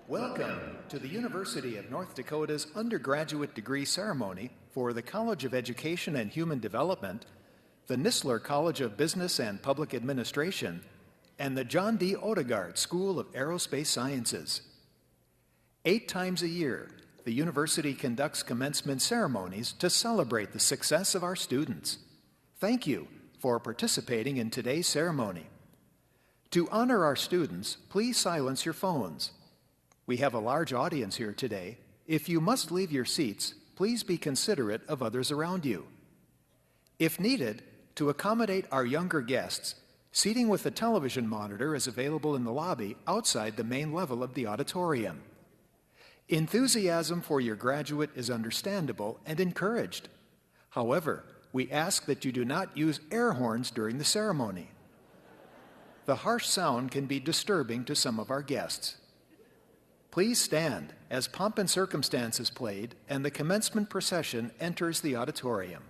Welcome to the University of North Dakota's undergraduate degree ceremony for the College of Education and Human Development, the Nisler College of Business and Public Administration, and the John D. Odegaard School of Aerospace Sciences. 8 times a year, the university conducts commencement ceremonies to celebrate the success of our students. Thank you for participating in today's ceremony. To honor our students, please silence your phones. We have a large audience here today. If you must leave your seats, please be considerate of others around you. If needed, to accommodate our younger guests, seating with a television monitor is available in the lobby outside the main level of the auditorium. Enthusiasm for your graduate is understandable and encouraged. However, we ask that you do not use air horns during the ceremony. The harsh sound can be disturbing to some of our guests. Please stand as Pomp and Circumstance is played and the commencement procession enters the auditorium.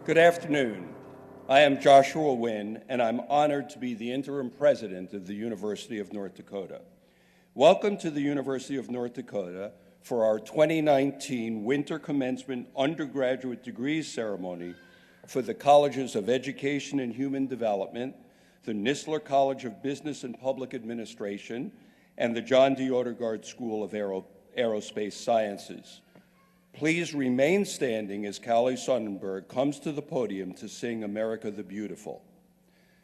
Good afternoon. I am Joshua Wynn, and I'm honored to be the interim president of the University of North Dakota. Welcome to the University of North Dakota for our 2019 Winter Commencement Undergraduate Degrees Ceremony for the Colleges of Education and Human Development, the Nisler College of Business and Public Administration, and the John D. Odegaard School of Aerospace Sciences. Please remain standing as Callie Sonnenberg comes to the podium to sing America the Beautiful.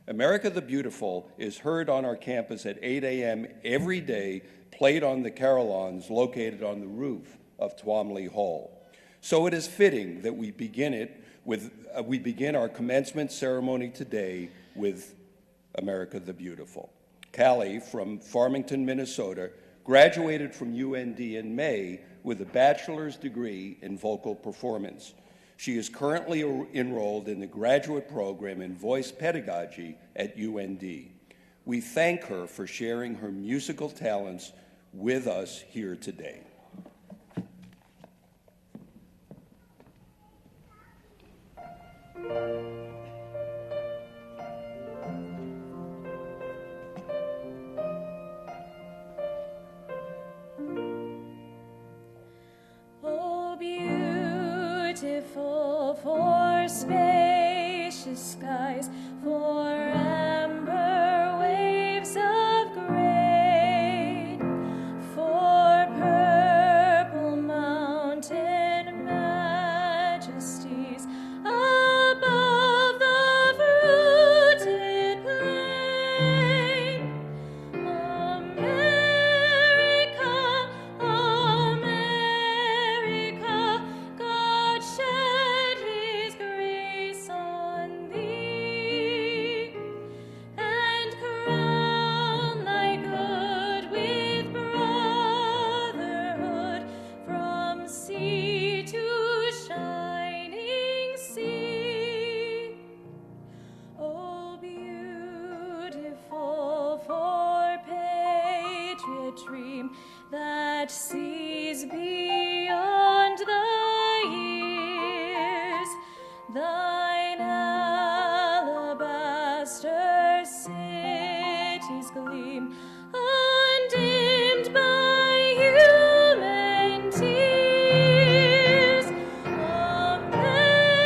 America the Beautiful is heard on our campus at 8 a.m. every day, played on the carillons located on the roof of Twomley Hall. So it is fitting that we begin our commencement ceremony today with America the Beautiful. Callie, from Farmington, Minnesota, graduated from UND in May with a bachelor's degree in vocal performance. She is currently enrolled in the graduate program in voice pedagogy at UND. We thank her for sharing her musical talents with us here today. For spacious skies, for amber waves of grain, for purple mountain majesties above the fruited plain. America, America, God shed His grace on thee, and crown thy good with brotherhood from sea to shining sea. Oh, beautiful for patriot dream that sees beyond the years, thine alabaster cities gleam, undimmed by human tears. America,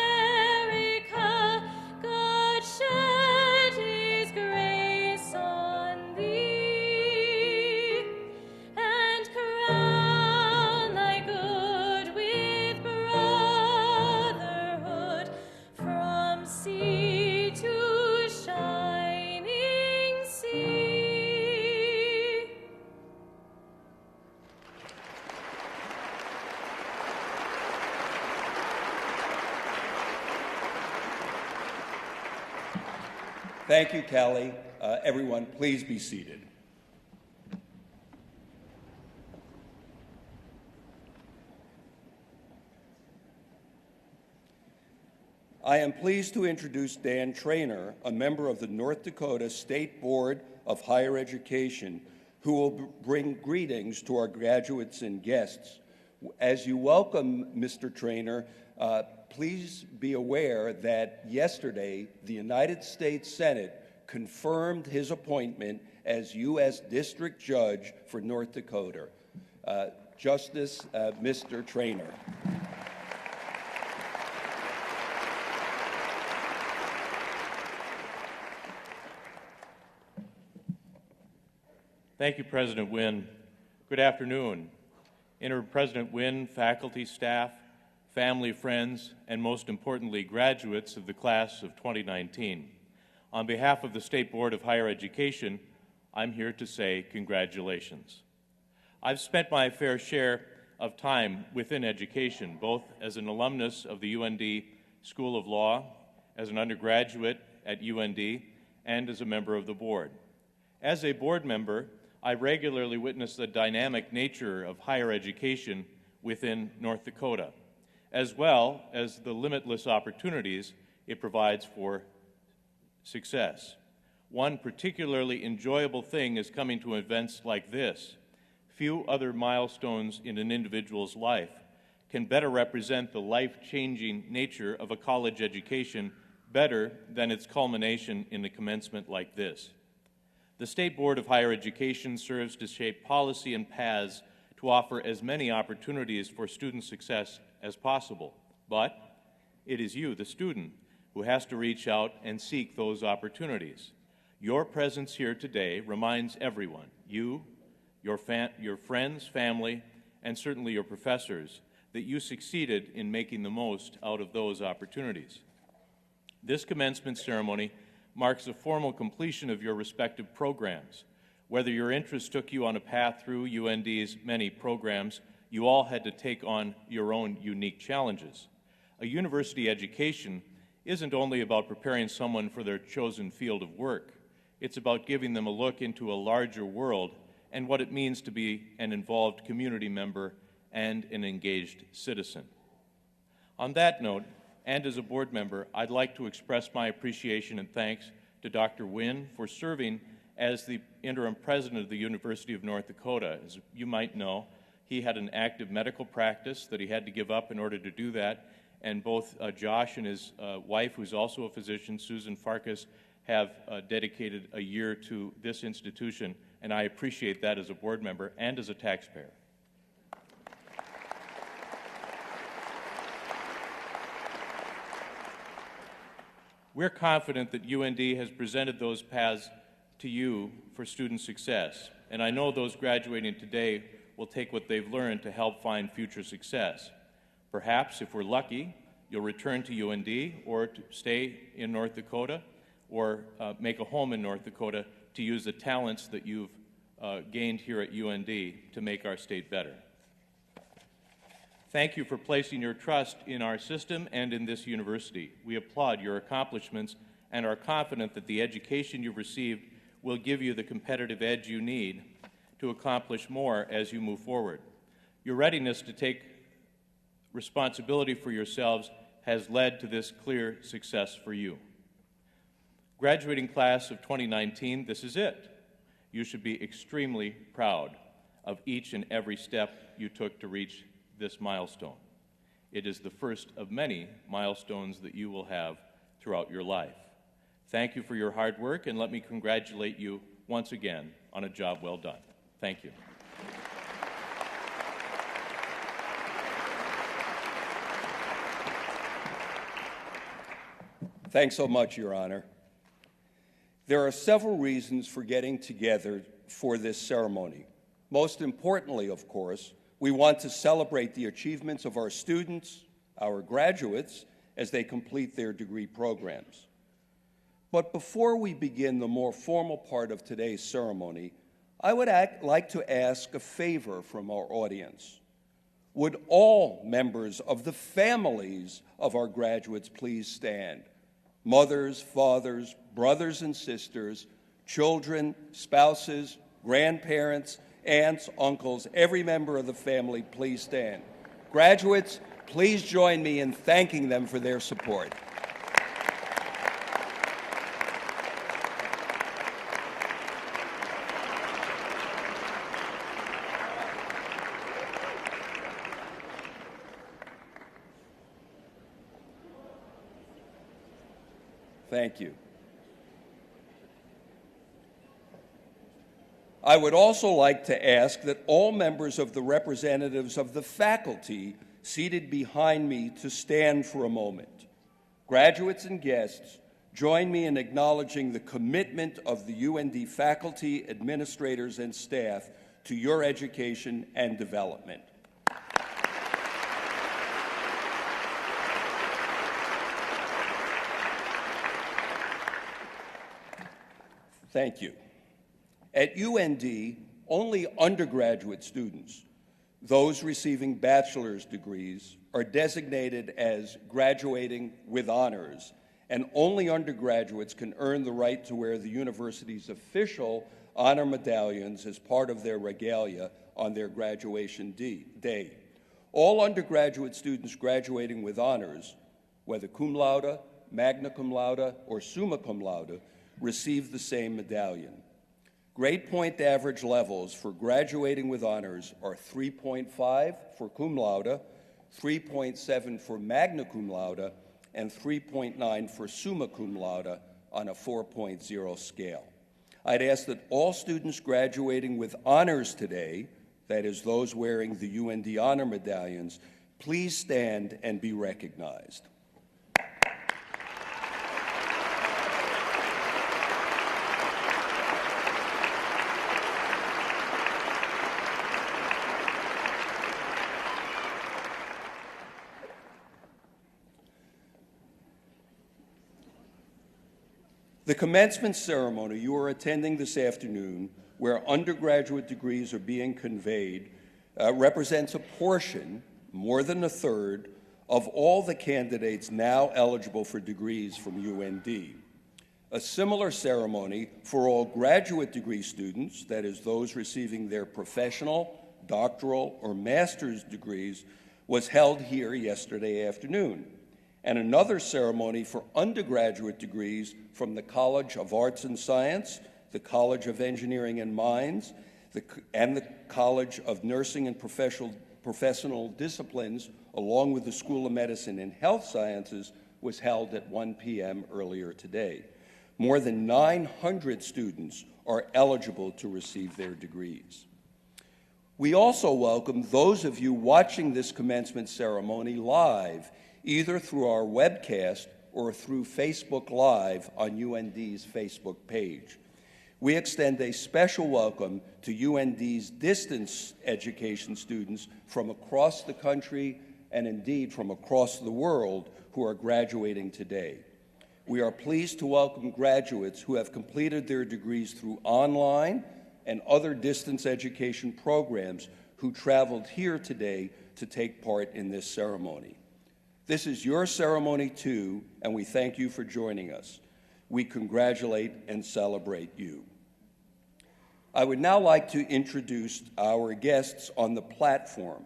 America, God shed His grace on thee, and crown thy good with brotherhood from sea to shining sea. Thank you, Callie. Everyone, please be seated. I am pleased to introduce Dan Trainor, a member of the North Dakota State Board of Higher Education, who will bring greetings to our graduates and guests. As you welcome Mr. Trainor, please be aware that yesterday the United States Senate confirmed his appointment as U.S. District Judge for North Dakota. Justice, Mr. Trainor. Thank you, President Wynn. Good afternoon. Interim President Wynn, faculty, staff, family, friends, and most importantly, graduates of the class of 2019. On behalf of the State Board of Higher Education, I'm here to say congratulations. I've spent my fair share of time within education, both as an alumnus of the UND School of Law, as an undergraduate at UND, and as a member of the board. As a board member, I regularly witness the dynamic nature of higher education within North Dakota, as well as the limitless opportunities it provides for success. One particularly enjoyable thing is coming to events like this. Few other milestones in an individual's life can better represent the life-changing nature of a college education better than its culmination in a commencement like this. The State Board of Higher Education serves to shape policy and paths to offer as many opportunities for student success as possible. But it is you, the student, who has to reach out and seek those opportunities. Your presence here today reminds everyone, you, your friends, family, and certainly your professors, that you succeeded in making the most out of those opportunities. This commencement ceremony marks the formal completion of your respective programs. Whether your interests took you on a path through UND's many programs, you all had to take on your own unique challenges. A university education isn't only about preparing someone for their chosen field of work. It's about giving them a look into a larger world and what it means to be an involved community member and an engaged citizen. On that note, and as a board member, I'd like to express my appreciation and thanks to Dr. Wynn for serving as the interim president of the University of North Dakota. As you might know, he had an active medical practice that he had to give up in order to do that, and both Josh and his wife, who's also a physician, Susan Farkas, have dedicated a year to this institution, and I appreciate that as a board member and as a taxpayer. We're confident that UND has presented those paths to you for student success, and I know those graduating today will take what they've learned to help find future success. Perhaps, if we're lucky, you'll return to UND or to stay in North Dakota or make a home in North Dakota to use the talents that you've gained here at UND to make our state better. Thank you for placing your trust in our system and in this university. We applaud your accomplishments and are confident that the education you've received will give you the competitive edge you need to accomplish more as you move forward. Your readiness to take responsibility for yourselves has led to this clear success for you. Graduating class of 2019, this is it. You should be extremely proud of each and every step you took to reach this milestone. It is the first of many milestones that you will have throughout your life. Thank you for your hard work, and let me congratulate you once again on a job well done. Thank you. Thanks so much, Your Honor. There are several reasons for getting together for this ceremony. Most importantly, of course, we want to celebrate the achievements of our students, our graduates, as they complete their degree programs. But before we begin the more formal part of today's ceremony, I would like to ask a favor from our audience. Would all members of the families of our graduates please stand? Mothers, fathers, brothers and sisters, children, spouses, grandparents, aunts, uncles, every member of the family, please stand. Graduates, please join me in thanking them for their support. Thank you. I would also like to ask that all members of the representatives of the faculty seated behind me to stand for a moment. Graduates and guests, join me in acknowledging the commitment of the UND faculty, administrators, and staff to your education and development. Thank you. At UND, only undergraduate students, those receiving bachelor's degrees, are designated as graduating with honors, and only undergraduates can earn the right to wear the university's official honor medallions as part of their regalia on their graduation day. All undergraduate students graduating with honors, whether cum laude, magna cum laude, or summa cum laude, receive the same medallion. Grade point average levels for graduating with honors are 3.5 for cum laude, 3.7 for magna cum laude, and 3.9 for summa cum laude on a 4.0 scale. I'd ask that all students graduating with honors today, that is, those wearing the UND honor medallions, please stand and be recognized. The commencement ceremony you are attending this afternoon, where undergraduate degrees are being conveyed, represents a portion, more than a third, of all the candidates now eligible for degrees from UND. A similar ceremony for all graduate degree students, that is, those receiving their professional, doctoral, or master's degrees, was held here yesterday afternoon. And another ceremony for undergraduate degrees from the College of Arts and Science, the College of Engineering and Mines, and the College of Nursing and Professional Disciplines, along with the School of Medicine and Health Sciences, was held at 1 p.m. earlier today. More than 900 students are eligible to receive their degrees. We also welcome those of you watching this commencement ceremony live, either through our webcast or through Facebook Live on UND's Facebook page. We extend a special welcome to UND's distance education students from across the country and indeed from across the world who are graduating today. We are pleased to welcome graduates who have completed their degrees through online and other distance education programs who traveled here today to take part in this ceremony. This is your ceremony too, and we thank you for joining us. We congratulate and celebrate you. I would now like to introduce our guests on the platform.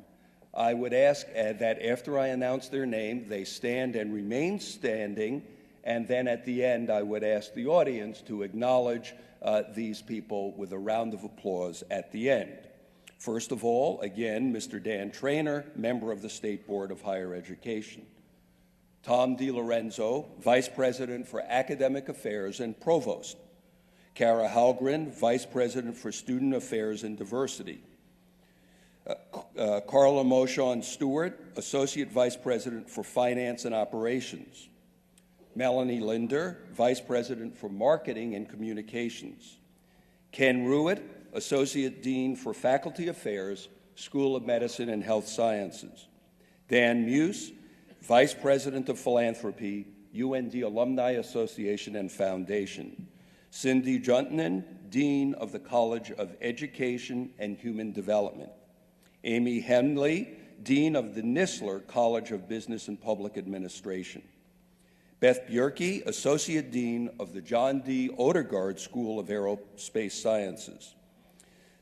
I would ask that after I announce their name, they stand and remain standing, and then at the end I would ask the audience to acknowledge these people with a round of applause at the end. First of all, again, Mr. Dan Trainor, member of the State Board of Higher Education. Tom DiLorenzo, Vice President for Academic Affairs and Provost. Kara Halgren, Vice President for Student Affairs and Diversity. Carla Moshon Stewart, Associate Vice President for Finance and Operations. Melanie Linder, Vice President for Marketing and Communications. Ken Ruitt, Associate Dean for Faculty Affairs, School of Medicine and Health Sciences. Dan Muse, Vice President of Philanthropy, UND Alumni Association and Foundation. Cindy Juntanen, Dean of the College of Education and Human Development. Amy Henley, Dean of the Nisler College of Business and Public Administration. Beth Bjerke, Associate Dean of the John D. Odegaard School of Aerospace Sciences.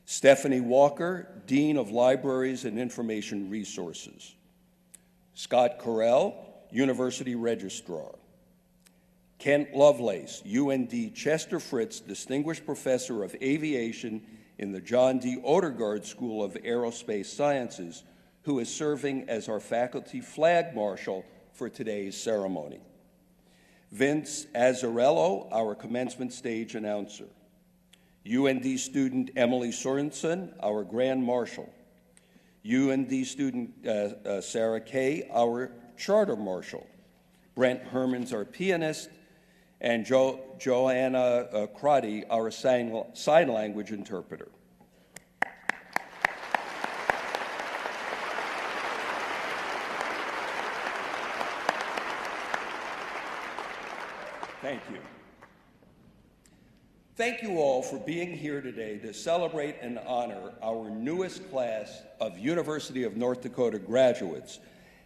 Stephanie Walker, Dean of Libraries and Information Resources. Scott Correll, University Registrar. Kent Lovelace, UND Chester Fritz Distinguished Professor of Aviation in the John D. Odegaard School of Aerospace Sciences, who is serving as our faculty flag marshal for today's ceremony. Vince Azzarello, our commencement stage announcer. UND student Emily Sorensen, our grand marshal. UND student Sarah Kay, our charter marshal. Brent Hermans, our pianist, and Joanna Crotty, our sign language interpreter. Thank you. Thank you all for being here today to celebrate and honor our newest class of University of North Dakota graduates,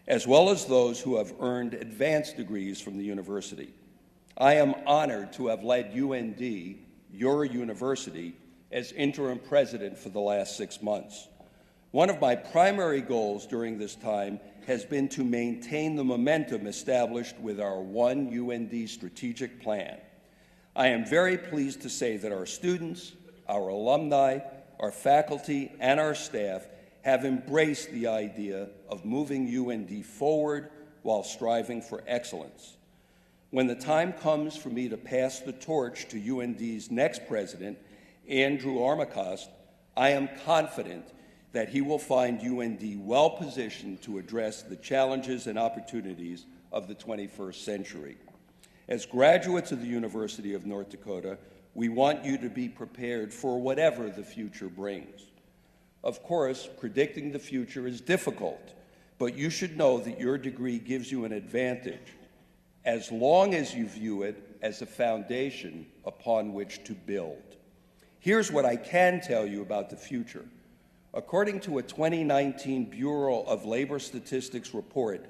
as well as those who have earned advanced degrees from the university. I am honored to have led UND, your university, as interim president for the last 6 months. One of my primary goals during this time has been to maintain the momentum established with our One UND strategic plan. I am very pleased to say that our students, our alumni, our faculty, and our staff have embraced the idea of moving UND forward while striving for excellence. When the time comes for me to pass the torch to UND's next president, Andrew Armacost, I am confident that he will find UND well-positioned to address the challenges and opportunities of the 21st century. As graduates of the University of North Dakota, we want you to be prepared for whatever the future brings. Of course, predicting the future is difficult, but you should know that your degree gives you an advantage as long as you view it as a foundation upon which to build. Here's what I can tell you about the future. According to a 2019 Bureau of Labor Statistics report,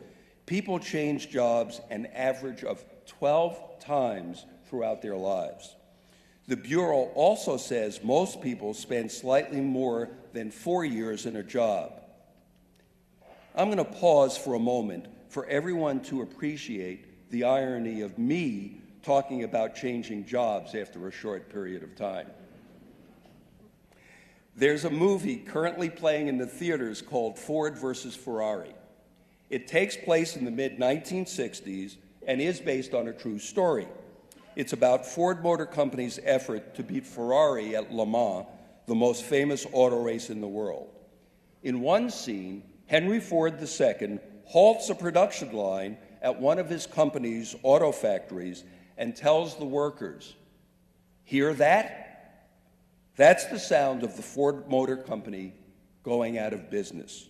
people change jobs an average of 12 times throughout their lives. The Bureau also says most people spend slightly more than 4 years in a job. I'm going to pause for a moment for everyone to appreciate the irony of me talking about changing jobs after a short period of time. There's a movie currently playing in the theaters called Ford versus Ferrari. It takes place in the mid-1960s and is based on a true story. It's about Ford Motor Company's effort to beat Ferrari at Le Mans, the most famous auto race in the world. In one scene, Henry Ford II halts a production line at one of his company's auto factories and tells the workers, "Hear that? That's the sound of the Ford Motor Company going out of business."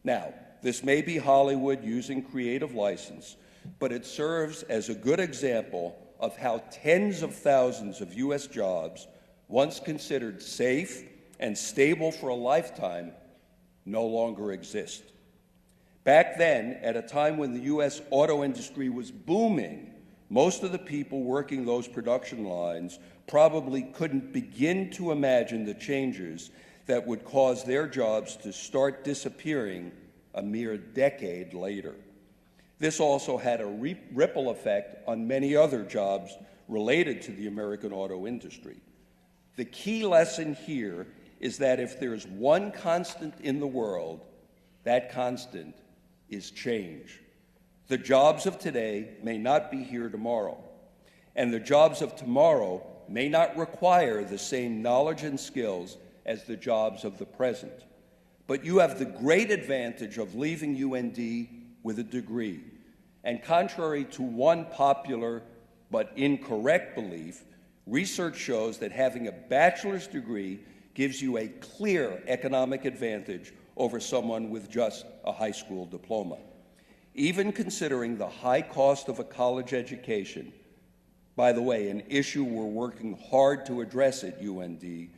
Now, this may be Hollywood using creative license, but it serves as a good example of how tens of thousands of U.S. jobs, once considered safe and stable for a lifetime, no longer exist. Back then, at a time when the U.S. auto industry was booming, most of the people working those production lines probably couldn't begin to imagine the changes that would cause their jobs to start disappearing a mere decade later. This also had a ripple effect on many other jobs related to the American auto industry. The key lesson here is that if there's one constant in the world, that constant is change. The jobs of today may not be here tomorrow, and the jobs of tomorrow may not require the same knowledge and skills as the jobs of the present. But you have the great advantage of leaving UND with a degree. And contrary to one popular but incorrect belief, research shows that having a bachelor's degree gives you a clear economic advantage over someone with just a high school diploma. Even considering the high cost of a college education, by the way, an issue we're working hard to address at UND,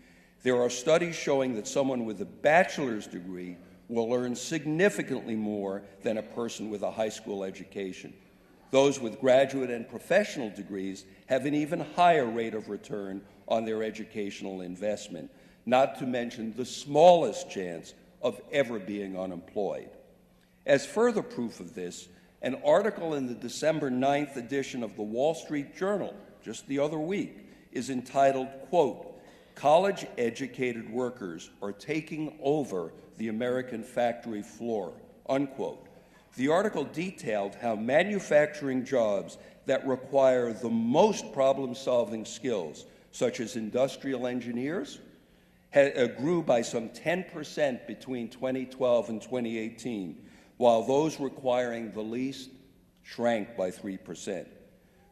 there are studies showing that someone with a bachelor's degree will earn significantly more than a person with a high school education. Those with graduate and professional degrees have an even higher rate of return on their educational investment, not to mention the smallest chance of ever being unemployed. As further proof of this, an article in the December 9th edition of the Wall Street Journal, just the other week, is entitled, quote, "College-educated workers are taking over the American factory floor," unquote. The article detailed how manufacturing jobs that require the most problem-solving skills, such as industrial engineers, grew by some 10% between 2012 and 2018, while those requiring the least shrank by 3%.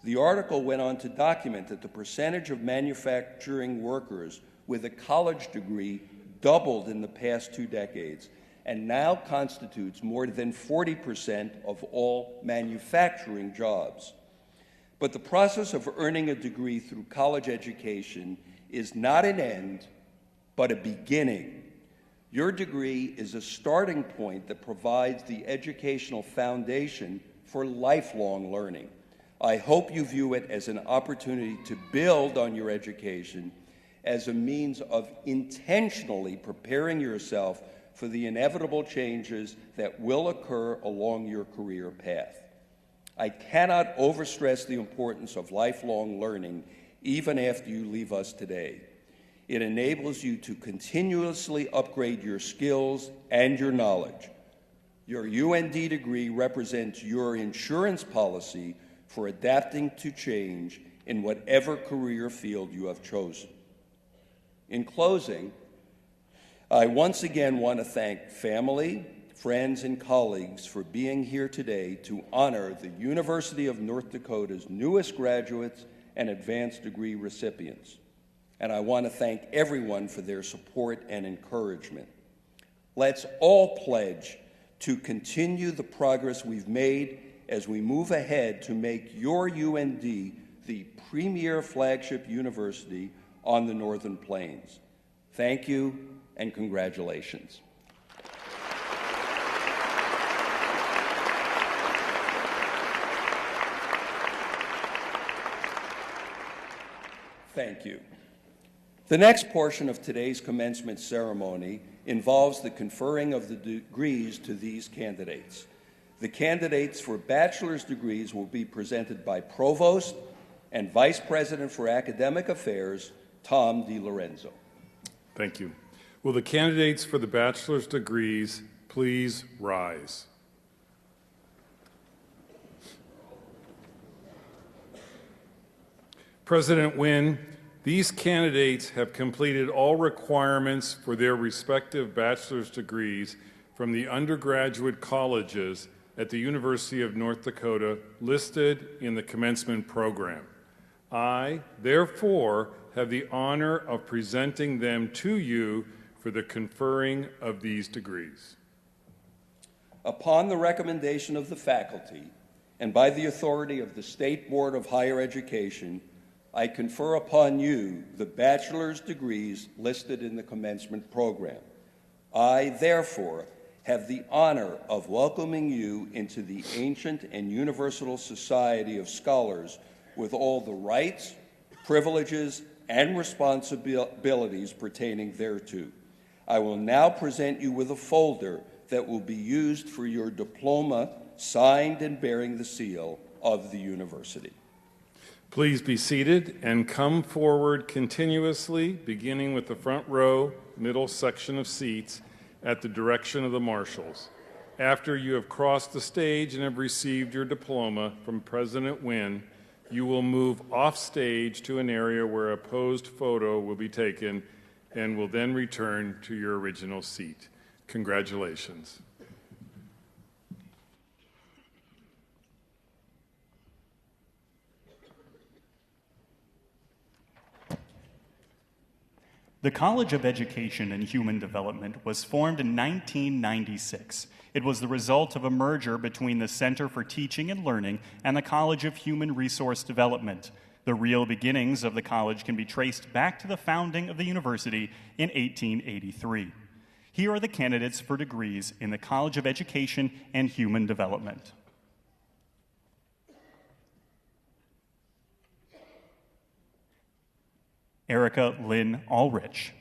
The article went on to document that the percentage of manufacturing workers with a college degree doubled in the past 2 decades and now constitutes more than 40% of all manufacturing jobs. But the process of earning a degree through college education is not an end, but a beginning. Your degree is a starting point that provides the educational foundation for lifelong learning. I hope you view it as an opportunity to build on your education as a means of intentionally preparing yourself for the inevitable changes that will occur along your career path. I cannot overstress the importance of lifelong learning even after you leave us today. It enables you to continuously upgrade your skills and your knowledge. Your UND degree represents your insurance policy for adapting to change in whatever career field you have chosen. In closing, I once again want to thank family, friends, and colleagues for being here today to honor the University of North Dakota's newest graduates and advanced degree recipients. And I want to thank everyone for their support and encouragement. Let's all pledge to continue the progress we've made as we move ahead to make your UND the premier flagship university on the Northern Plains. Thank you and congratulations. Thank you. The next portion of today's commencement ceremony involves the conferring of the degrees to these candidates. The candidates for bachelor's degrees will be presented by Provost and Vice President for Academic Affairs, Tom DiLorenzo. Thank you. Will the candidates for the bachelor's degrees please rise? President Wynn, these candidates have completed all requirements for their respective bachelor's degrees from the undergraduate colleges at the University of North Dakota listed in the commencement program. I, therefore, have the honor of presenting them to you for the conferring of these degrees. Upon the recommendation of the faculty and by the authority of the State Board of Higher Education, I confer upon you the bachelor's degrees listed in the commencement program. I, therefore, have the honor of welcoming you into the ancient and universal society of scholars with all the rights, privileges, and responsibilities pertaining thereto. I will now present you with a folder that will be used for your diploma, signed and bearing the seal of the university. Please be seated and come forward continuously, beginning with the front row, middle section of seats at the direction of the marshals. After you have crossed the stage and have received your diploma from President Wynn, you will move off stage to an area where a posed photo will be taken and will then return to your original seat. Congratulations. The College of Education and Human Development was formed in 1996. It was the result of a merger between the Center for Teaching and Learning and the College of Human Resource Development. The real beginnings of the college can be traced back to the founding of the university in 1883. Here are the candidates for degrees in the College of Education and Human Development. Erica Lynn Ulrich.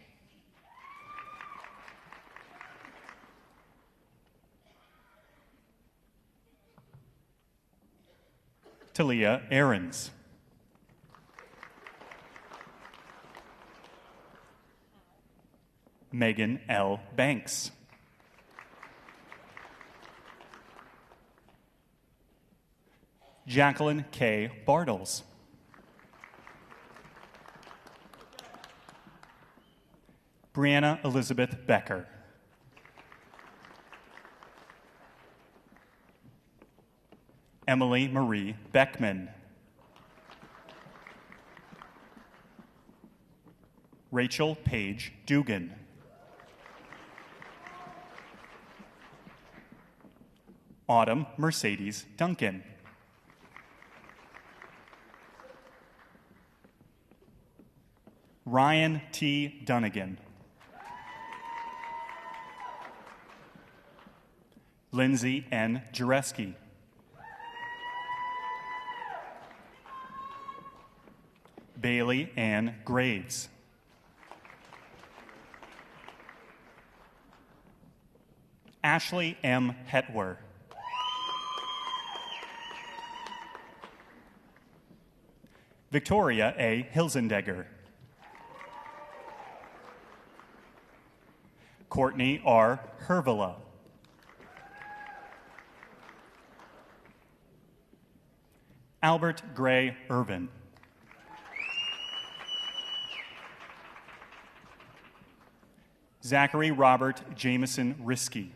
Talia Ahrens. Megan L. Banks. Jacqueline K. Bartles. Brianna Elizabeth Becker. Emily Marie Beckman. Rachel Paige Dugan. Autumn Mercedes Duncan. Ryan T. Dunnigan. Lindsay N. Jareski. Bailey Ann Graves. Ashley M. Hetwer. Victoria A. Hilzendegger. Courtney R. Hervela. Albert Gray Irvin. Zachary Robert Jameson Risky.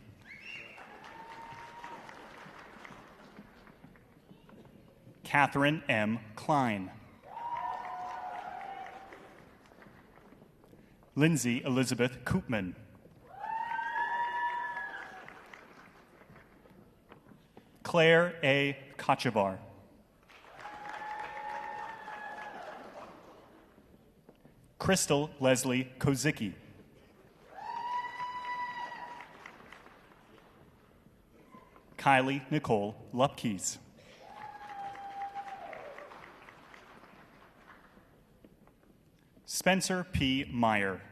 Catherine M. Klein. Lindsay Elizabeth Koopman. Claire A. Kochevar. Crystal Leslie Kozicki. Kylie Nicole Lupkes. Spencer P. Meyer.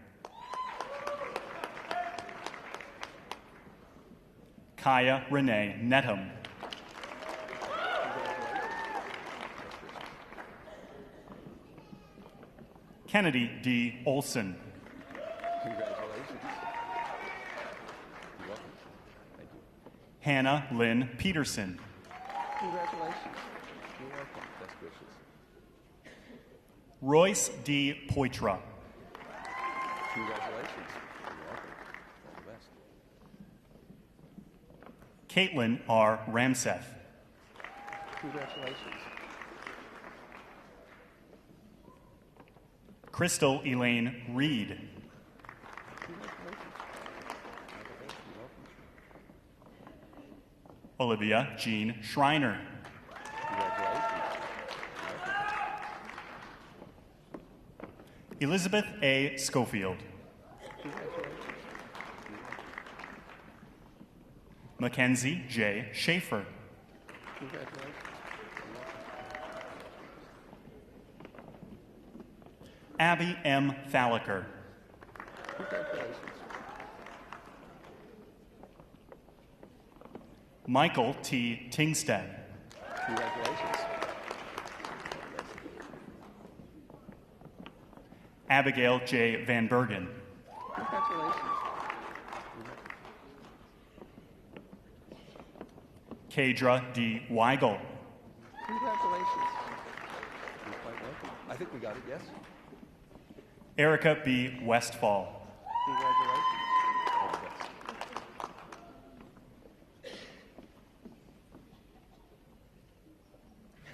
Kaya Renee Netham. Kennedy D. Olson. Congratulations. You're welcome. Thank you. Hannah Lynn Peterson. Congratulations. You're welcome. Best wishes. Royce D. Poitra. Congratulations. You're welcome. All the best. Caitlin R. Ramseth. Congratulations. Crystal Elaine Reed. Olivia Jean Schreiner. Elizabeth A. Schofield. Mackenzie J. Schaefer. Abby M. Thallaker. Michael T. Tingstead. Congratulations. Abigail J. Van Bergen. Congratulations. Kadra D. Weigel. Congratulations. You're quite welcome. I think we got it, yes? Erica B. Westfall. Congratulations. All the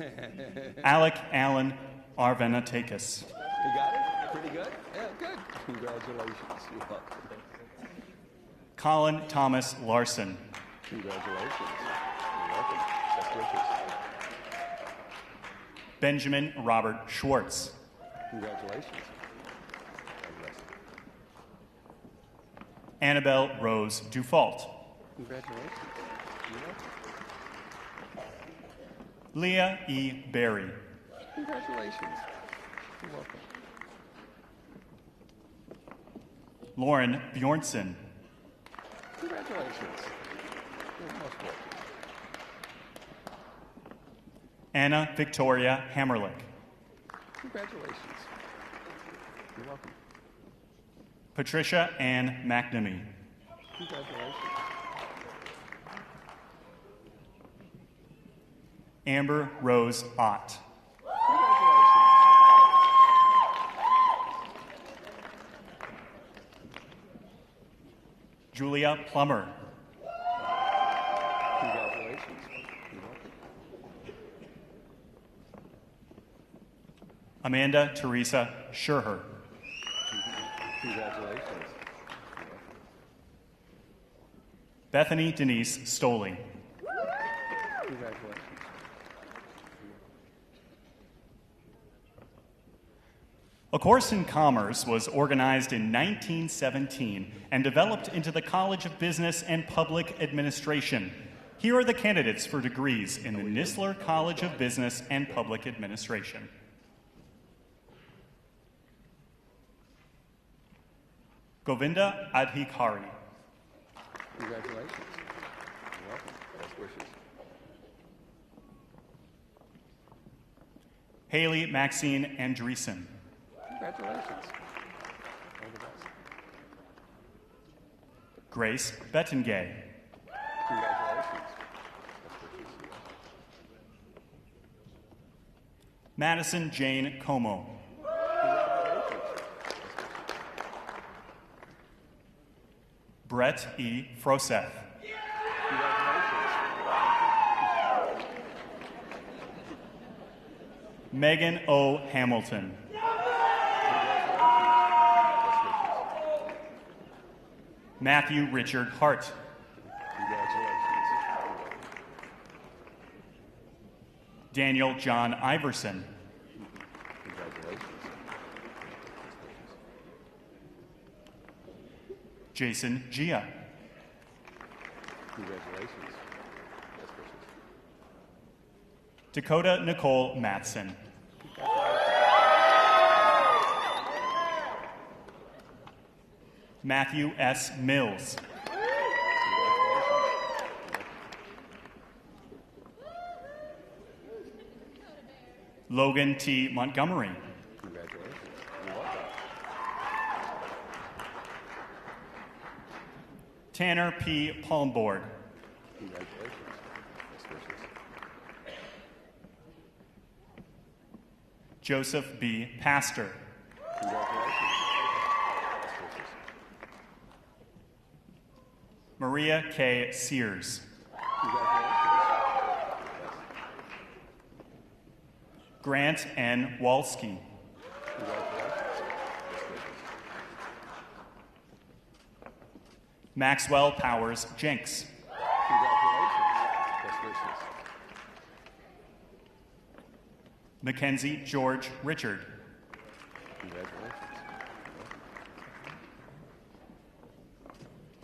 best. Alec Allen Arvanatakis. You got it? Pretty good? Yeah, good. Congratulations. You're welcome. Colin Thomas Larson. Congratulations. You're welcome. Best wishes. Benjamin Robert Schwartz. Congratulations. All the best. Annabelle Rose Dufault. Congratulations. You're welcome. Leah E. Berry. Congratulations. You're welcome. Lauren Bjornson. Congratulations. You're most welcome. Anna Victoria Hammerlick. Congratulations. You're welcome. Patricia Ann McNamee. Congratulations. Amber Rose Ott. Congratulations. Julia Plummer. Congratulations. You're welcome. Amanda Teresa Scherher. Congratulations. Bethany Denise Stoling. Congratulations. A course in commerce was organized in 1917 and developed into the College of Business and Public Administration. Here are the candidates for degrees in the Nisler College of Business and Public Administration. Govinda Adhikari. Congratulations. You're welcome. Best wishes. Haley Maxine Andreessen. Congratulations. All the best. Grace Bettengay. Congratulations. Madison Jane Como. Brett E. Froseth. Megan O. Hamilton. Matthew Richard Hart. Daniel John Iverson. Jason Gia. Congratulations. Dakota Nicole Matson. Matthew S. Mills. Logan T. Montgomery. Congratulations. You're welcome. Tanner P. Palmborg. Congratulations. Best wishes. Joseph B. Pastor. Congratulations. Best wishes. Maria K. Sears. Congratulations. Grant N. Walski. Congratulations. Best wishes. Maxwell Powers Jenks. Congratulations. Best wishes. Mackenzie George Richard. Congratulations.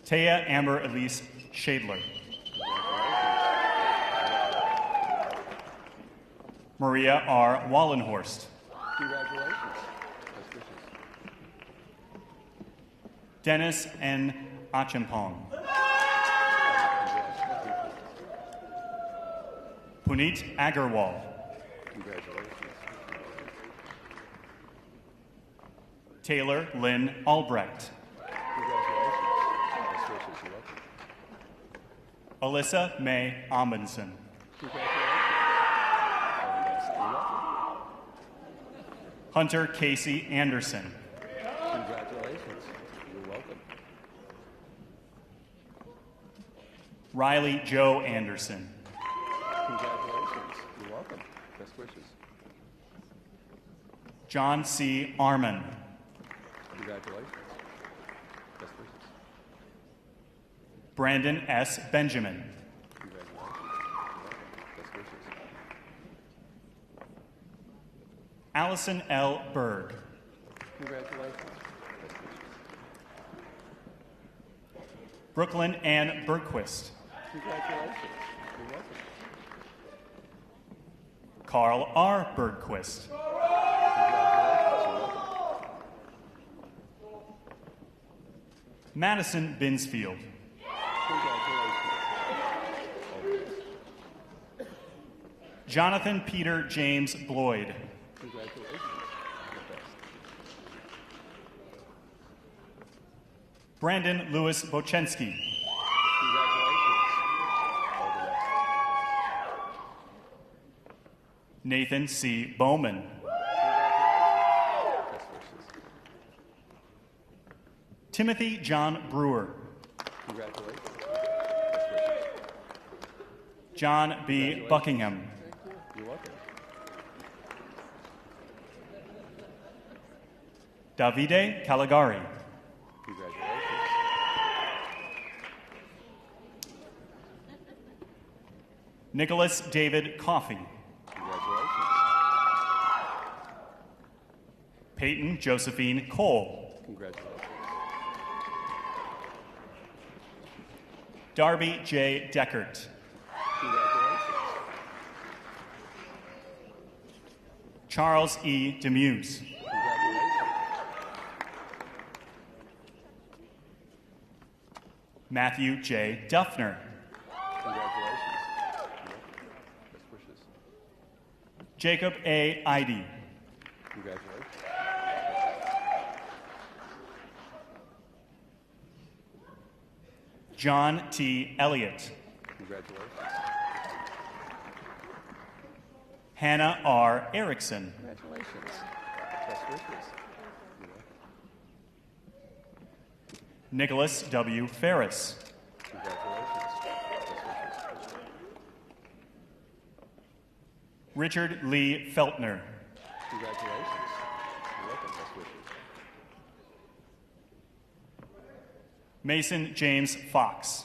Taya Amber Elise Shadler. Maria R. Wallenhorst. Congratulations. Best wishes. Dennis N. Achimpong. Puneet Agarwal. Congratulations. Taylor Lynn Albrecht. Congratulations. Best wishes. You're welcome. Alyssa May Amundsen. Congratulations. You're welcome. Hunter Casey Anderson. Congratulations. You're welcome. Riley Joe Anderson. Congratulations. You're welcome. Best wishes. John C. Arman. Congratulations. Best wishes. Brandon S. Benjamin. Congratulations. You're welcome. Best wishes. Allison L. Berg. Congratulations. Best wishes. Brooklyn Ann Bergquist. Congratulations. You're welcome. Carl R. Bergquist. Congratulations. You're welcome. Madison Binsfield. Congratulations. Jonathan Peter James Bloyd. Congratulations. You're the best. Brandon Lewis Bochensky. Congratulations. All the best. Nathan C. Bowman. Best wishes. Timothy John Brewer. Congratulations. Best wishes. John B. Buckingham. You're welcome. Davide Caligari. Congratulations. Nicholas David Coffey. Congratulations. Peyton Josephine Cole. Congratulations. Darby J. Deckert. Congratulations. Charles E. Demuse. Congratulations. Matthew J. Duffner. Congratulations. Best wishes. Jacob A. Idy. Congratulations. John T. Elliott. Congratulations. Hannah R. Erickson. Congratulations. Best wishes. Nicholas W. Ferris. Congratulations. Best wishes. Richard Lee Feltner. Congratulations. You're welcome. Best wishes. Mason James Fox.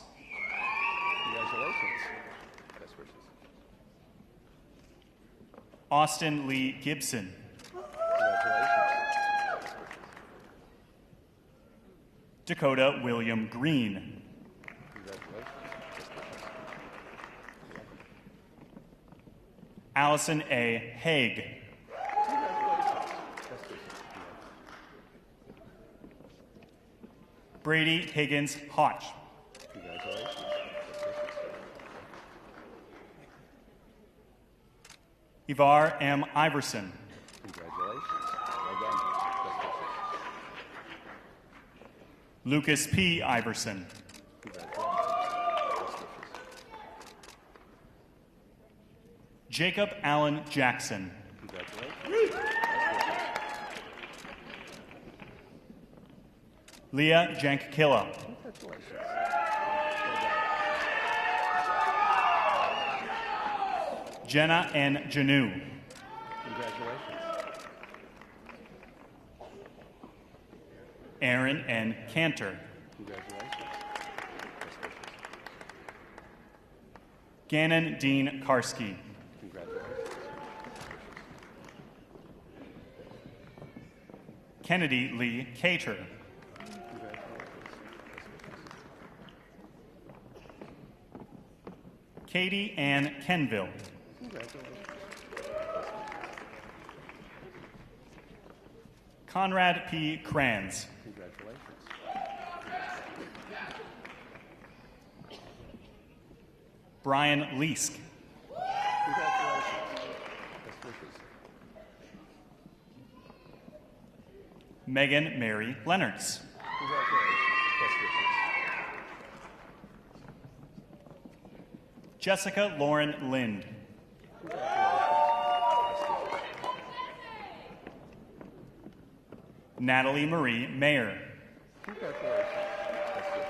Congratulations. Best wishes. Austin Lee Gibson. Congratulations. Dakota William Green. Congratulations. Allison A. Haig. Brady Higgins Hodge. Congratulations. Ivar M. Iverson. Congratulations. Well done. Best wishes. Lucas P. Iverson. Congratulations. Best wishes. Jacob Allen Jackson. Congratulations. Leah Jankilla. Congratulations. Jenna N. Janu. Congratulations. Aaron N. Cantor. Congratulations. Best wishes. Gannon Dean Karski. Congratulations. Kennedy Lee Cater. Congratulations. Katie Ann Kenville. Congratulations. Conrad P. Kranz. Congratulations. Brian Leask. Congratulations. Best wishes. Megan Mary Leonards. Congratulations. Best wishes. Jessica Lauren Lind. Natalie Marie Mayer. Congratulations. Best wishes.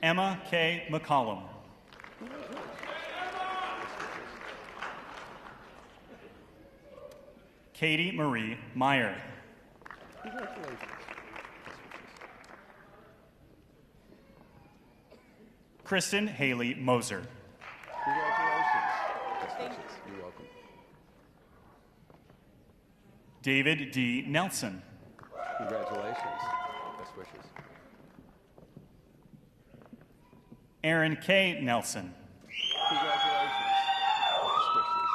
Emma K. McCollum. Katie Marie Meyer. Congratulations. Kristen Haley Moser. Congratulations. Best wishes. You're welcome. David D. Nelson. Congratulations. Best wishes. Aaron K. Nelson. Congratulations. Best wishes.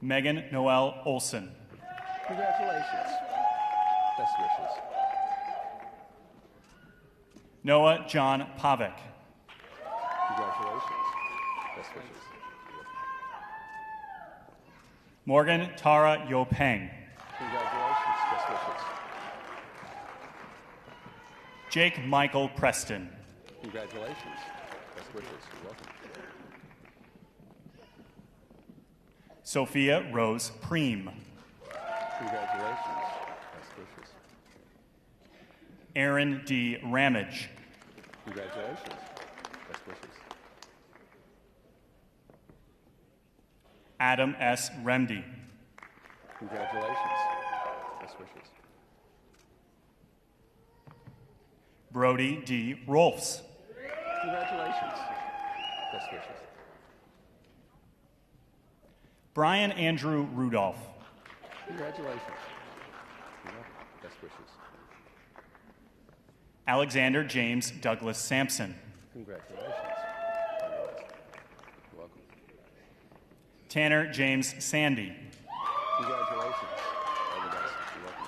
Megan Noel Olson. Congratulations. Best wishes. Noah John Pavek. Congratulations. Best wishes. Morgan Tara Yopeng. Congratulations. Best wishes. Jake Michael Preston. Congratulations. Best wishes. You're welcome. Sophia Rose Preem. Congratulations. Best wishes. Aaron D. Ramage. Congratulations. Best wishes. Adam S. Remdy. Congratulations. Best wishes. Brody D. Rolfs. Congratulations. Best wishes. Brian Andrew Rudolph. Congratulations. You're welcome. Best wishes. Alexander James Douglas Sampson. Congratulations. You're welcome. Tanner James Sandy. Congratulations. All the best. You're welcome.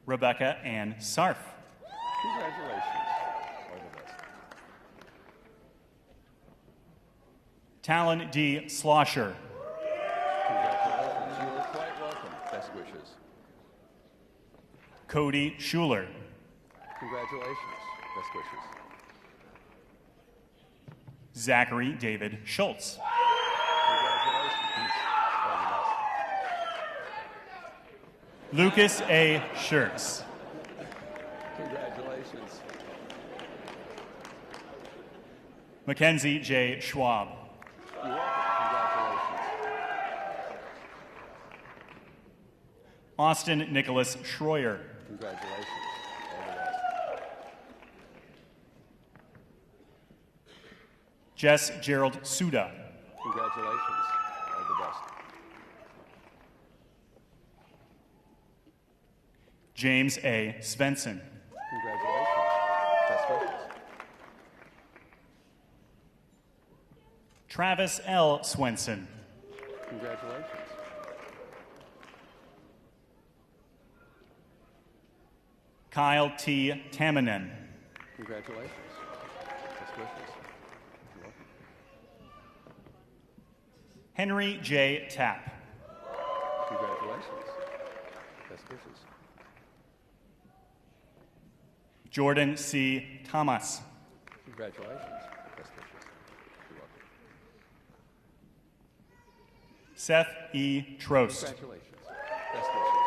Rebecca Ann Sarf. Congratulations. All the best. Talon D. Slosher. Congratulations. You are quite welcome. Best wishes. Cody Schuler. Congratulations. Best wishes. Zachary David Schultz. Congratulations. All the Lucas A. Schertz. best. Congratulations. Mackenzie J. Schwab. You're welcome. Congratulations. Austin Nicholas Schroyer. Congratulations. All the best. Jess Gerald Suda. Congratulations. All the best. James A. Svensson. Congratulations. Best wishes. Travis L. Swenson. Congratulations. Kyle T. Tamanen. Congratulations. Best wishes. You're welcome. Henry J. Tapp. Congratulations. Best wishes. Jordan C. Thomas. Congratulations. Best wishes. You're welcome. Seth E. Trost. Congratulations. Best wishes.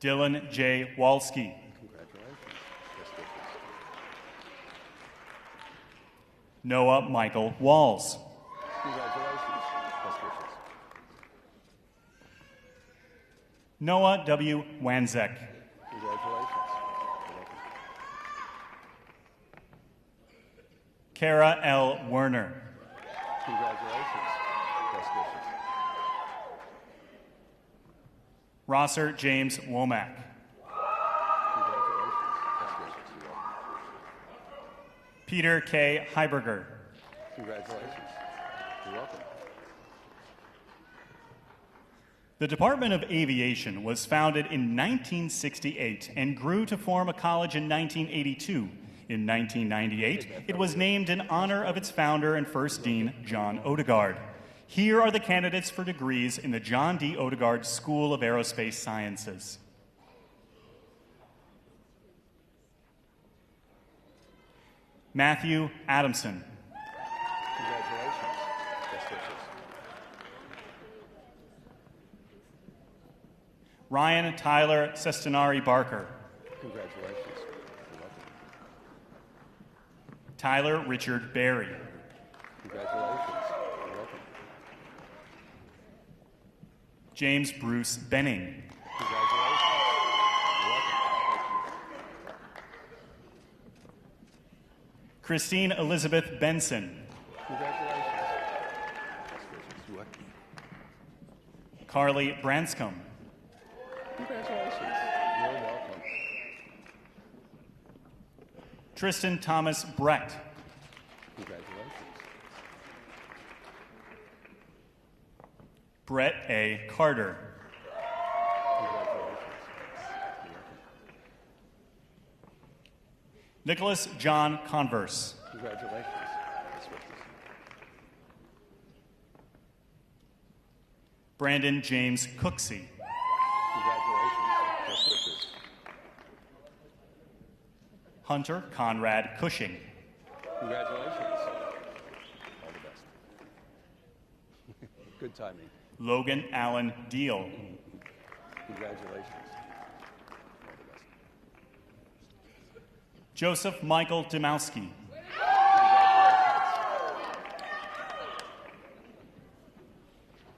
Dylan J. Walski. Congratulations. Best wishes. Noah Michael Walls. Congratulations. Best wishes. Noah W. Wanzek. Congratulations. You're welcome. Kara L. Werner. Congratulations. Best wishes. Rosser James Womack. Congratulations. Best wishes. You're welcome. Peter K. Heiberger. Congratulations. You're welcome. The Department of Aviation was founded in 1968 and grew to form a college in 1982. In 1998, it was named in honor of its founder and first dean, John Odegaard. Here are the candidates for degrees in the John D. Odegaard School of Aerospace Sciences. Matthew Adamson. Congratulations. Best wishes. Ryan Tyler Sestinari Barker. Congratulations. You're welcome. Tyler Richard Berry. Congratulations. You're welcome. James Bruce Benning. Congratulations. You're welcome. Christine Elizabeth Benson. Congratulations. Best wishes. You're welcome. Carly Branscombe. Congratulations. You're welcome. Tristan Thomas Brecht. Congratulations. Brett A. Carter. Congratulations. You're welcome. Nicholas John Converse. Congratulations. Best wishes. Brandon James Cooksey. Congratulations. Best wishes. Hunter Conrad Cushing. Congratulations. All the best. Good timing. Logan Allen Deal. Congratulations. All the best. Joseph Michael Demowski.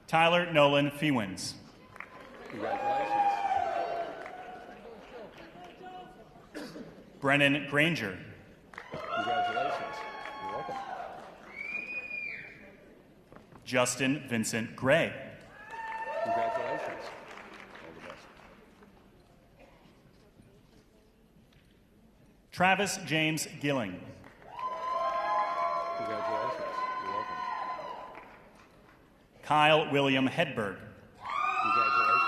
Tyler Nolan Fewins. Congratulations. Brennan Granger. Congratulations. You're welcome. Justin Vincent Gray. Congratulations. All the best. Travis James Gilling. Congratulations. You're welcome. Kyle William Hedberg. Congratulations.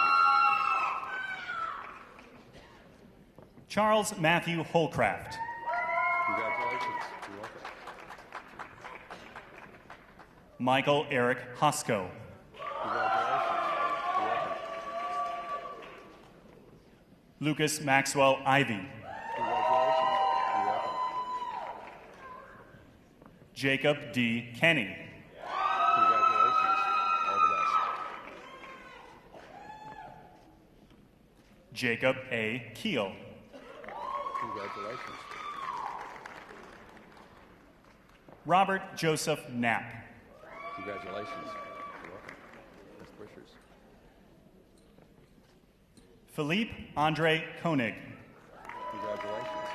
Charles Matthew Holcraft. Congratulations. You're welcome. Michael Eric Hosko. Congratulations. You're welcome. Lucas Maxwell Ivy. Congratulations. You're welcome. Jacob D. Kenny. Congratulations. All the best. Jacob A. Keel. Congratulations. Robert Joseph Knapp. Congratulations. You're welcome. Best wishers. Philippe Andre Koenig. Congratulations.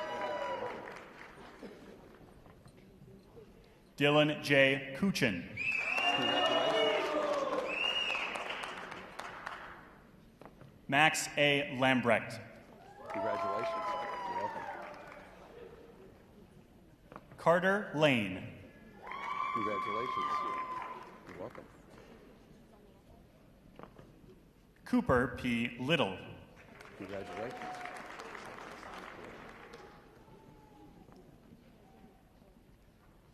You're welcome. Dylan J. Kuchin. Congratulations. Max A. Lambrecht. Congratulations. You're welcome. Carter Lane. Congratulations. You're welcome. Cooper P. Little. Congratulations.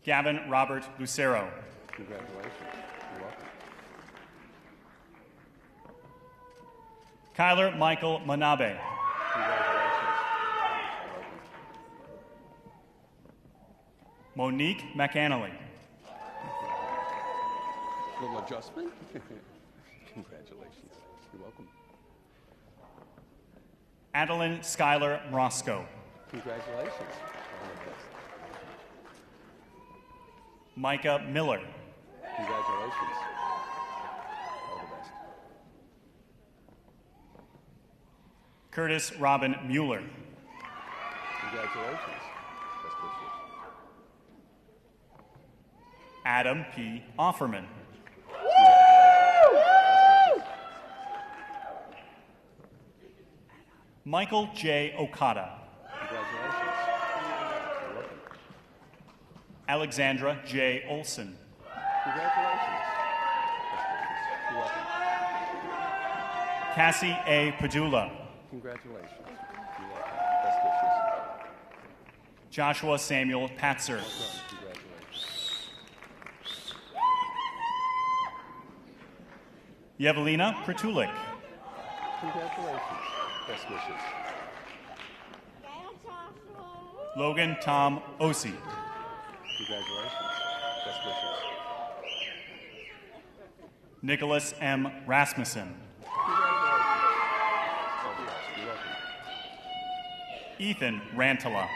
Gavin Robert Lucero. Congratulations. You're welcome. Kyler Michael Manabe. Congratulations. You're welcome. Monique McAnally. Little adjustment? Congratulations. You're welcome. Adeline Schuyler Roscoe. Congratulations. All the best. Micah Miller. Congratulations. All the best. Curtis Robin Mueller. Congratulations. Best wishes. Adam P. Offerman. Michael J. Okada. Congratulations. You're welcome. Alexandra J. Olson. Congratulations. Best wishes. You're welcome. Cassie A. Padula. Congratulations. You're welcome. Best wishes. Joshua Samuel Patzer. Congratulations. Yevelina Kratulik. Congratulations. Best wishes. Logan Tom Osi. Congratulations. Best wishes. Nicholas M. Rasmussen. Congratulations. All the best. You're welcome. Ethan Rantala.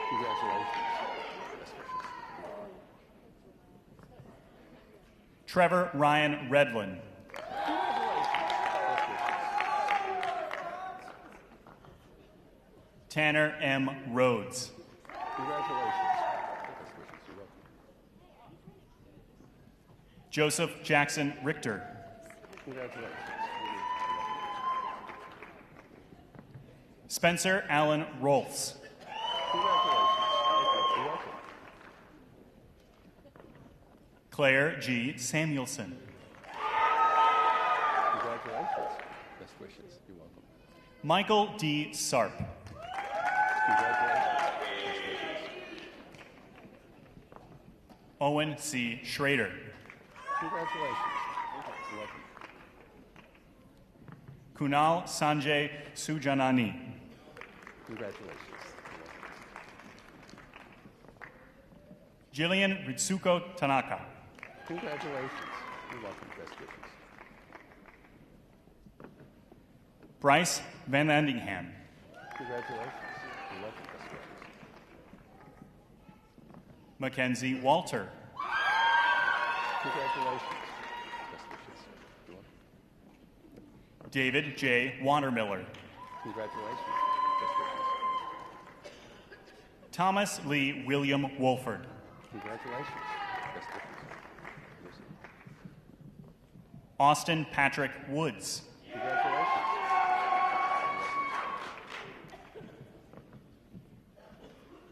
Congratulations. Best wishes. Trevor Ryan Redlin. Tanner M. Rhodes. Congratulations. Best wishes. You're welcome. Joseph Jackson Richter. Congratulations. Spencer Allen Rolfs. Congratulations. You're welcome. Claire G. Samuelson. Congratulations. Best wishes. You're welcome. Michael D. Sarp. Congratulations. Best wishes. Owen C. Schrader. Congratulations. You're welcome. Kunal Sanjay Sujanani. Congratulations. You're welcome. Jillian Ritsuko Tanaka. Congratulations. You're welcome. Best wishes. Bryce Van Andingham. Congratulations. You're welcome. Best wishes. Mackenzie Walter. Congratulations. Best wishes. You're welcome. David J. Watermiller. Congratulations. Best wishes. Thomas Lee William Wolford. Congratulations. Best wishes. Austin Patrick Woods. Congratulations.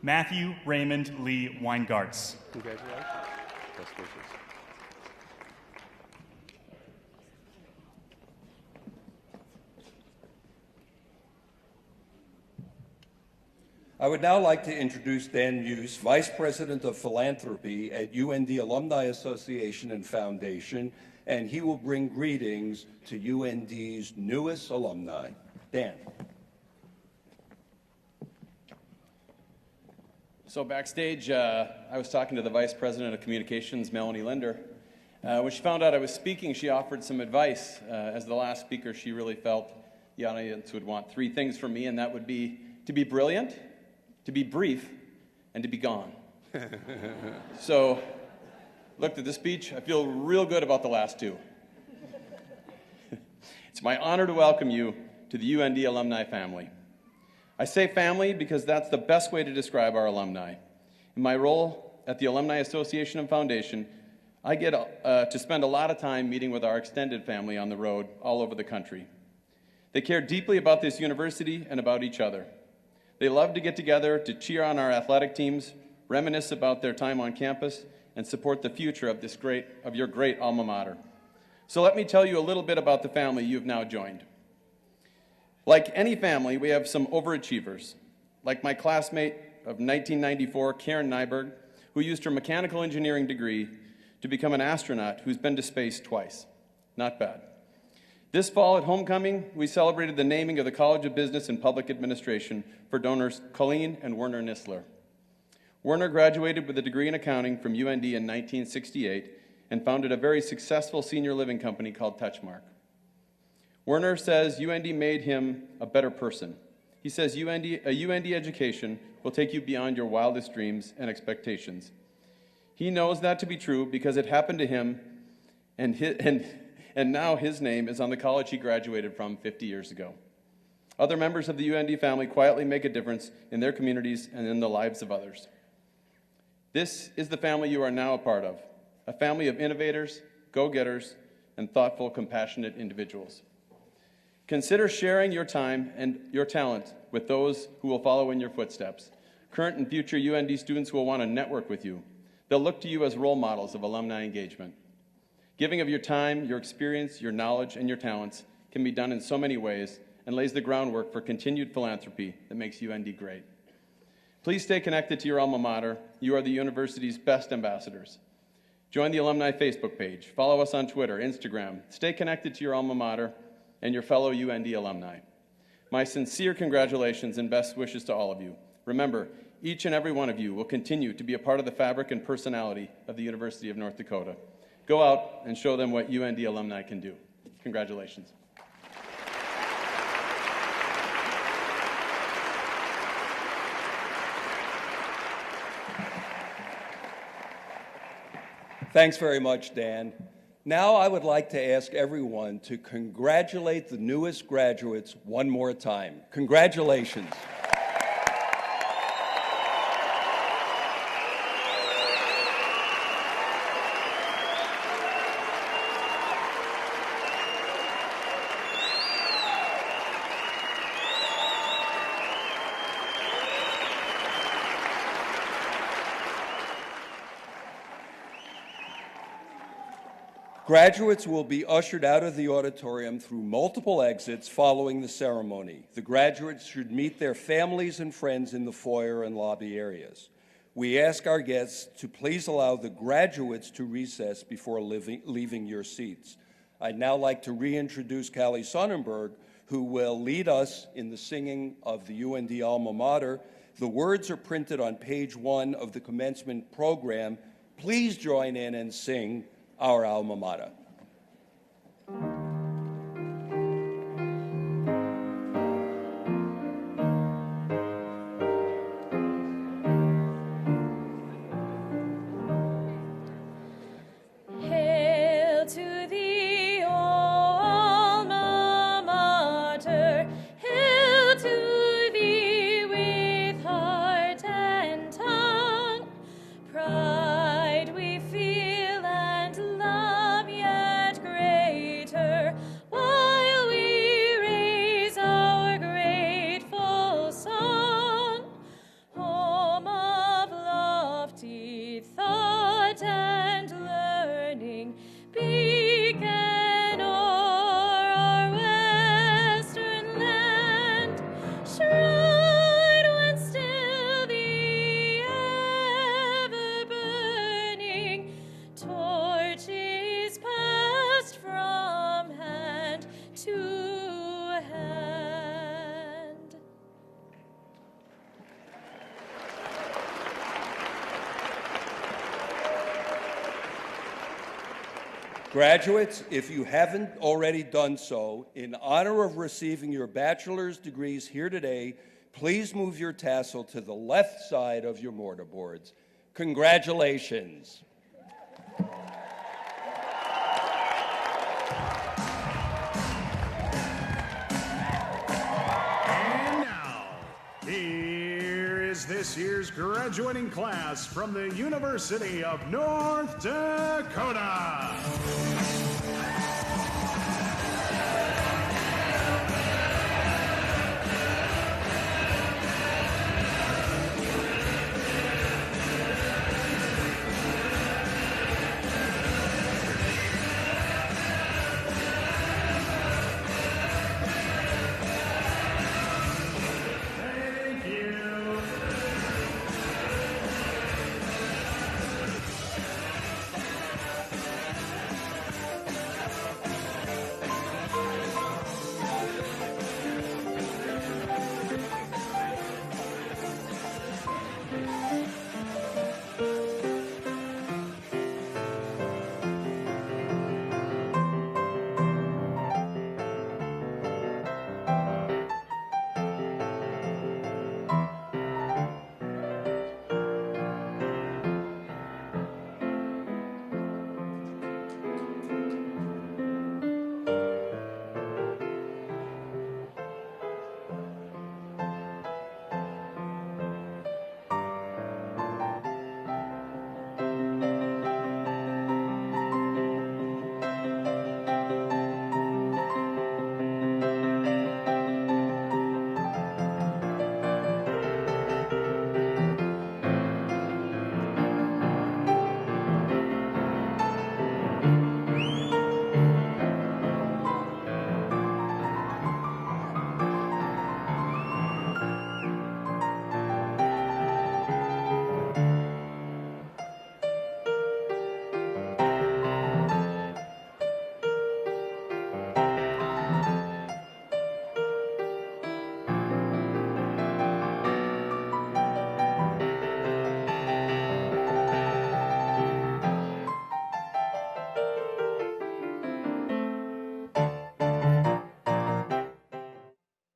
Matthew Raymond Lee Weingartz. Congratulations. Best wishes. I would now like to introduce Dan Muse, Vice President of Philanthropy at UND Alumni Association and Foundation, and he will bring greetings to UND's newest alumni. Dan. So backstage, I was talking to the Vice President of Communications, Melanie Linder. When she found out I was speaking, she offered some advice. As the last speaker, she really felt the audience would want 3 things from me, and that would be to be brilliant, to be brief, and to be gone. So, looked at the speech. I feel real good about the last 2. It's my honor to welcome you to the UND alumni family. I say family because that's the best way to describe our alumni. In my role at the Alumni Association and Foundation, I get to spend a lot of time meeting with our extended family on the road all over the country. They care deeply about this university and about each other. They love to get together to cheer on our athletic teams, reminisce about their time on campus, and support the future of your great alma mater. So let me tell you a little bit about the family you've now joined. Like any family, we have some overachievers, like my classmate of 1994, Karen Nyberg, who used her mechanical engineering degree to become an astronaut who's been to space twice. Not bad. This fall at homecoming, we celebrated the naming of the College of Business and Public Administration for donors Colleen and Werner Nisler. Werner graduated with a degree in accounting from UND in 1968 and founded a very successful senior living company called Touchmark. Werner says UND made him a better person. He says a UND education will take you beyond your wildest dreams and expectations. He knows that to be true because it happened to him, and now his name is on the college he graduated from 50 years ago. Other members of the UND family quietly make a difference in their communities and in the lives of others. This is the family you are now a part of, a family of innovators, go-getters, and thoughtful, compassionate individuals. Consider sharing your time and your talent with those who will follow in your footsteps. Current and future UND students will want to network with you. They'll look to you as role models of alumni engagement. Giving of your time, your experience, your knowledge, and your talents can be done in so many ways and lays the groundwork for continued philanthropy that makes UND great. Please stay connected to your alma mater. You are the university's best ambassadors. Join the alumni Facebook page. Follow us on Twitter, Instagram. Stay connected to your alma mater and your fellow UND alumni. My sincere congratulations and best wishes to all of you. Remember, each and every one of you will continue to be a part of the fabric and personality of the University of North Dakota. Go out and show them what UND alumni can do. Congratulations. Thanks very much, Dan. Now I would like to ask everyone to congratulate the newest graduates one more time. Congratulations. Graduates will be ushered out of the auditorium through multiple exits following the ceremony. The graduates should meet their families and friends in the foyer and lobby areas. We ask our guests to please allow the graduates to recess before leaving your seats. I'd now like to reintroduce Callie Sonnenberg, who will lead us in the singing of the UND Alma Mater. The words are printed on page 1 of the commencement program. Please join in and sing our alma mater. Hail to thee, O alma mater. Hail to thee with heart and tongue. Pride we feel and love, yes. Graduates, if you haven't already done so, in honor of receiving your bachelor's degrees here today, please move your tassel to the left side of your mortarboards. Congratulations. And now, here is this year's graduating class from the University of North Dakota.